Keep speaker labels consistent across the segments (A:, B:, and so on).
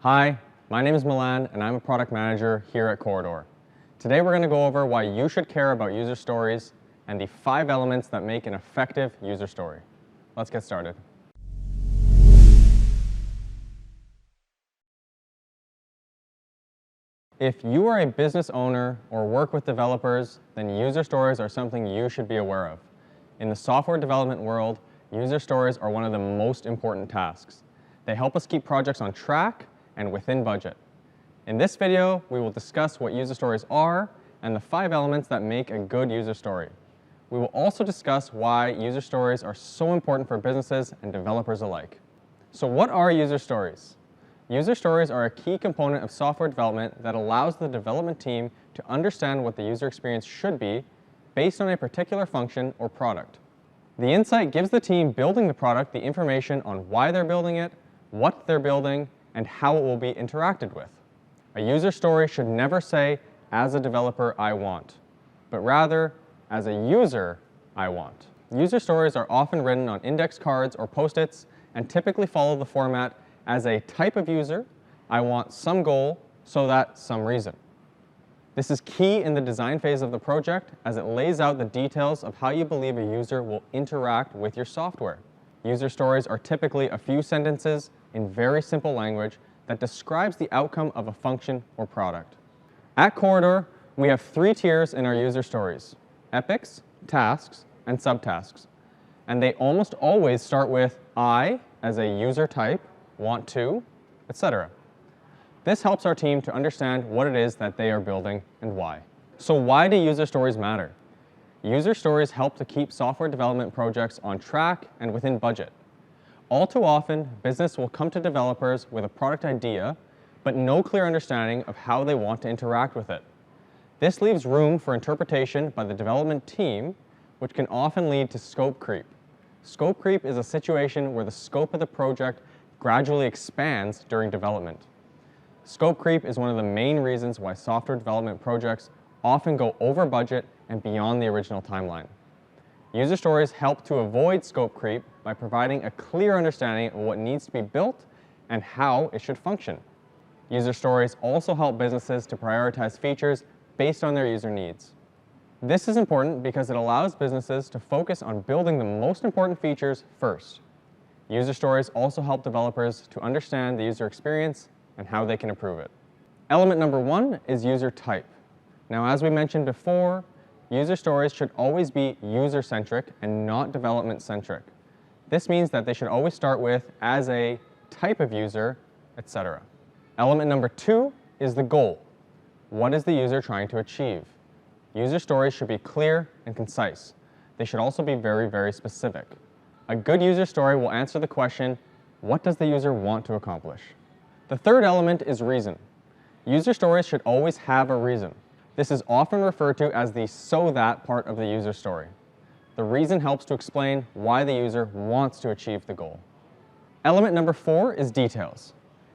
A: Hi, my name is Milan and I'm a product manager here at Corridor. Today we're going to go over why you should care about user stories and the 5 elements that make an effective user story. Let's get started. If you are a business owner or work with developers, then user stories are something you should be aware of. In the software development world, user stories are one of the most important tasks. They help us keep projects on track and within budget. In this video, we will discuss what user stories are and the 5 elements that make a good user story. We will also discuss why user stories are so important for businesses and developers alike. So what are user stories? User stories are a key component of software development that allows the development team to understand what the user experience should be based on a particular function or product. The insight gives the team building the product the information on why they're building it, what they're building, and how it will be interacted with. A user story should never say, as a developer, I want, but rather, as a user, I want. User stories are often written on index cards or post-its and typically follow the format as a type of user, I want some goal, so that some reason. This is key in the design phase of the project as it lays out the details of how you believe a user will interact with your software. User stories are typically a few sentences in very simple language that describes the outcome of a function or product. At Corridor, we have 3 tiers in our user stories: epics, tasks, and subtasks. And they almost always start with I as a user type, want to, etc. This helps our team to understand what it is that they are building and why. So why do user stories matter? User stories help to keep software development projects on track and within budget. All too often, business will come to developers with a product idea, but no clear understanding of how they want to interact with it. This leaves room for interpretation by the development team, which can often lead to scope creep. Scope creep is a situation where the scope of the project gradually expands during development. Scope creep is one of the main reasons why software development projects often go over budget and beyond the original timeline. User stories help to avoid scope creep by providing a clear understanding of what needs to be built and how it should function. User stories also help businesses to prioritize features based on their user needs. This is important because it allows businesses to focus on building the most important features first. User stories also help developers to understand the user experience and how they can improve it. Element number 1 is user type. Now, as we mentioned before, user stories should always be user-centric and not development-centric. This means that they should always start with as a type of user, etc. Element number 2 is the goal. What is the user trying to achieve? User stories should be clear and concise. They should also be very, very specific. A good user story will answer the question, what does the user want to accomplish? The third element is reason. User stories should always have a reason. This is often referred to as the so that part of the user story. The reason helps to explain why the user wants to achieve the goal. Element number 4 is details.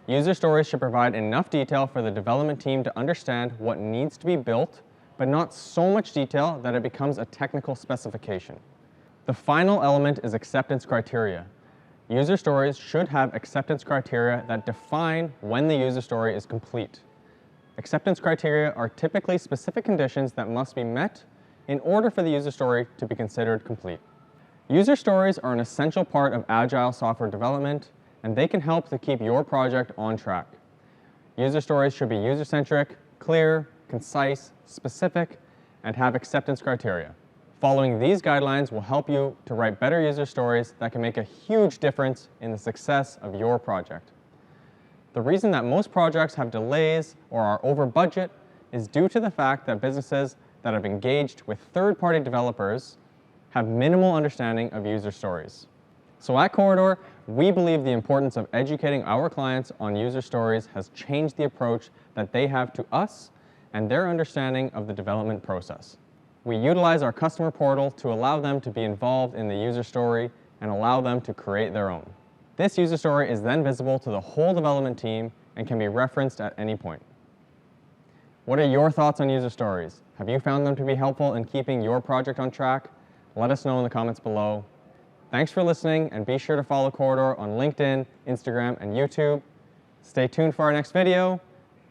A: User stories should provide enough detail for the development team to understand what needs to be built, but not so much detail that it becomes a technical specification. The final element is acceptance criteria. User stories should have acceptance criteria that define when the user story is complete. Acceptance criteria are typically specific conditions that must be met in order for the user story to be considered complete. User stories are an essential part of agile software development, and they can help to keep your project on track. User stories should be user-centric, clear, concise, specific, and have acceptance criteria. Following these guidelines will help you to write better user stories that can make a huge difference in the success of your project. The reason that most projects have delays or are over budget is due to the fact that businesses that have engaged with third-party developers have minimal understanding of user stories. So at Corridor, we believe the importance of educating our clients on user stories has changed the approach that they have to us and their understanding of the development process. We utilize our customer portal to allow them to be involved in the user story and allow them to create their own. This user story is then visible to the whole development team and can be referenced at any point. What are your thoughts on user stories? Have you found them to be helpful in keeping your project on track? Let us know in the comments below. Thanks for listening, and be sure to follow Corridor on LinkedIn, Instagram, and YouTube. Stay tuned for our next video.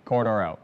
A: Corridor out.